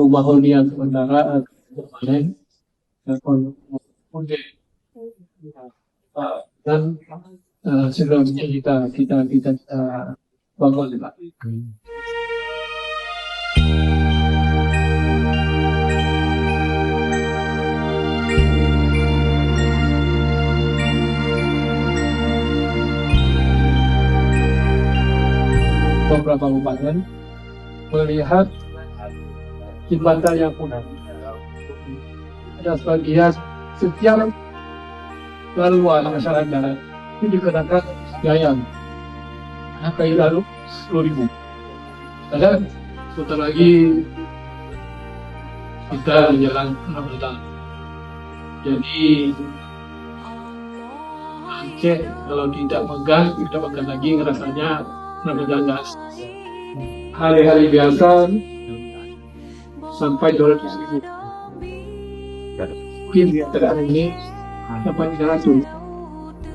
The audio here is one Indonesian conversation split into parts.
kemudian sementara kemarin kemudian dan segera kita bangun Pak. Beberapa kabupaten melihat jembatan yang punah. Ada sebagian setiap laluan masyarakat itu dikenakan gayam. Kayu lalu 10.000. Dan sebentar lagi kita menjelang Ramadan. Jadi Aceh kalau tidak megang lagi rasanya Ramadan gas. Hari-hari biasa sampai 200.000. Mungkin terang ini sampai 300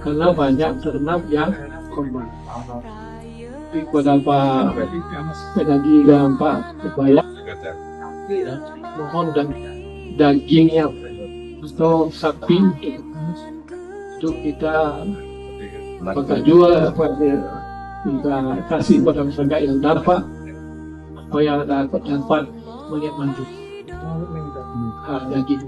karena banyak ternak yang korban. Tapi beberapa penagi dan Pak supaya mohon dan dagingnya atau sapi itu kita bakal jual kita kasih pada masyarakat yang dapat supaya dapat menikmati daging.